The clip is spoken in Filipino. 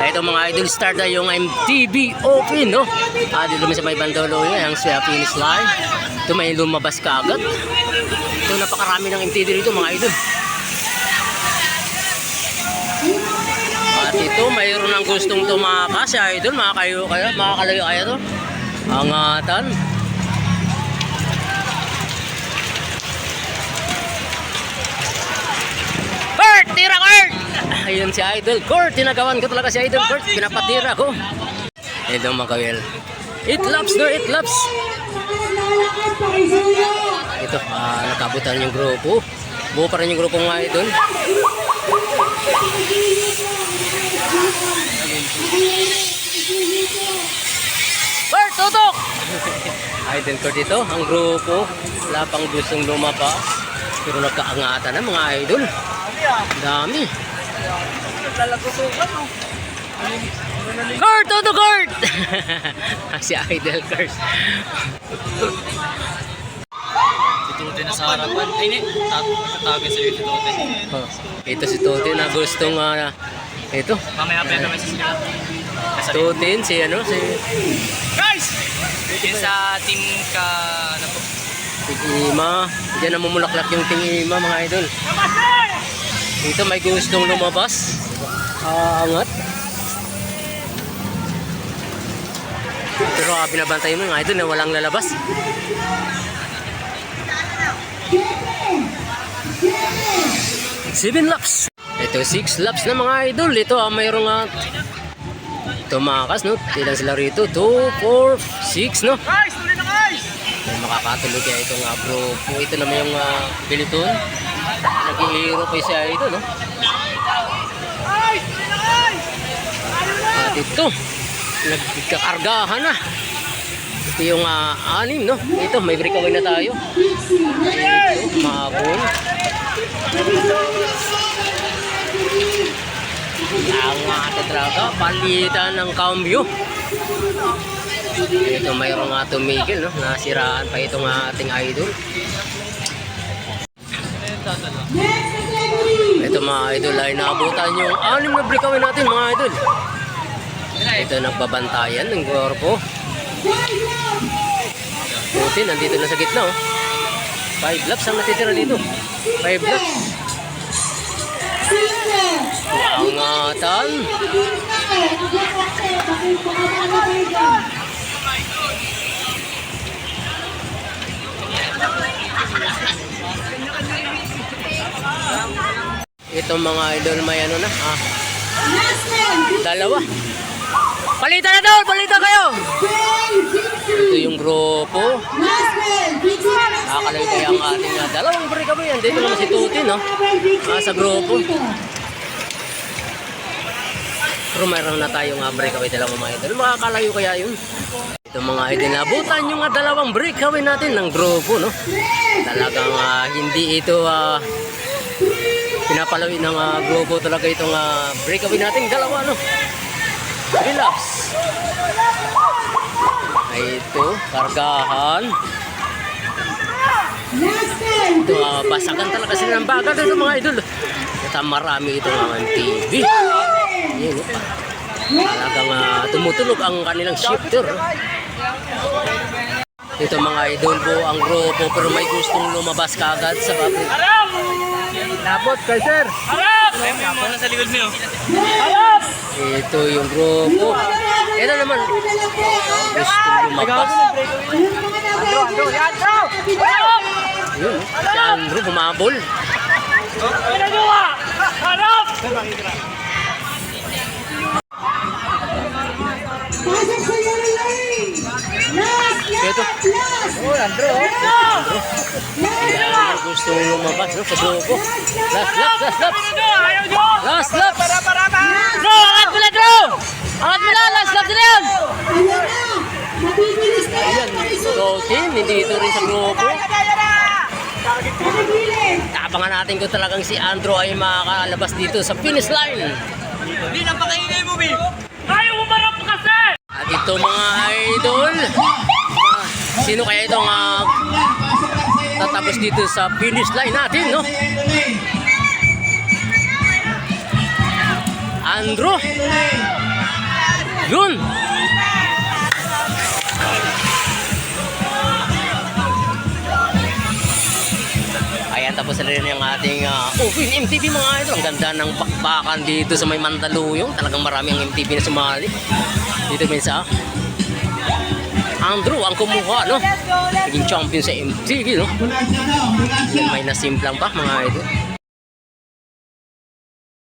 Ito mga idol, start na yung MTB Open, no? Dito naman sa may bandolo yun, ang finish line. Ito may lumabas ka agad. Ito napakarami ng MTB dito mga idol. At ito, mayroon ng gustong tumakas si idol, makakalayo kaya to. Angatan. Kurt! Tira Kurt! Ayun si Idol Kurt, tinagawan ko talaga si Idol Kurt, pinapatira ko. Ito mga kawil, 8 laps no, 8 laps. Ito, nakabutan yung grupo. Buo pa rin yung grupo mga Idol. Kurt, tutok! Idol Kurt ito, ang grupo. Wala pang gustong lumapa, pero nagkaangatan na mga Idol. Dami. Kurt! Toto Kurt! Si Idol Kurt. Si Tuti na sa harapan. Ay, hindi. Tatawagin sa'yo si Tuti. Ito si Tuti na gustong ito. Mamaya pa kami sa sila. Tutin, si ano? Si Guys! Yung sa team ka... Tima. Diyan namumulaklak yung Tima mga idol. Dito may gustong lumabas. Angat. Pero binabantay mo mga idol na walang lalabas. Seven laps. Ito 6 laps na mga idol. Ito mayroong tumakas no. Ilan sila rito? 2, 4, 6 no. Guys! Tuloy na guys! May makakatulog kaya itong grupo. Ito naman yung Piliton. Nag-iiro pa siya ito no. Guys! Tuloy na guys! At ito, nagkakargahan na. Ito yung 6 no. Ito, may breakaway na tayo. Ito, mabon. Ang atedraga, palitan ng cambio. Ito, mayroong tumigil no. Nasiraan pa itong ating idol. Ito mga idol ay naabutan yung 6 na breakaway natin mga idol. Ito nagbabantayan ng korpo. Putin, nandito na sa gitna oh. 5 laps ang natitira dito. 5 laps. Angatan. Itong mga idol may ano na dalawa. Palitan na daw! Palitan kayo! Ito yung grupo. Nakakalayo kaya ang ating dalawang breakaway. Dito naman si Tuti no? Sa grupo. Pero mayroon na tayong breakaway dalawang mga idol. Makakalayo kaya yun. Ito mga idol, nabutan yung dalawang breakaway natin ng grupo no? Talagang hindi ito pinapalawin ng grupo talaga itong breakaway natin dalawa no? 3 laps. Ay ito, kargahan. Ito, basagan talaga sila ng bagal ito mga idol. Ito marami ito mga TV. Ayan, talagang tumutulog ang kanilang shifter. Ito mga idol po ang grupo pero may gustong lumabas kagad sa baboy. Labot kay sir. Harap! Ako na sa likod mo. Harap! Ito yung grupo. Ito naman gustong lumabas. Yun, si Andrew humabol. Pinagawa! Harap! Ito. Andrew. Gusto lumabas no, sa grupo. Last lap. Last lap. Bro, angat mo na, bro. Angat mo na, last lap na yan. Ayan, so team, hindi ito rin sa grupo. Tapangan natin kung talagang si Andrew ay makakalabas dito sa finish line. Hindi na pakainay mo, Bill. Ayaw umarap kasi! At ito mga idol, sino kaya itong tatapos dito sa finish line natin, no? Andrew Yun! Ayan, tapos na rin yung ating Open MTV mga idol. Ang ganda ng bakbakan dito sa may Mandaluyong. Talagang marami ang MTV na sumali. Dito minsan. Andrew ang kumuha, no? Naging champion sa MTV, no? May nasimplang pa mga idol.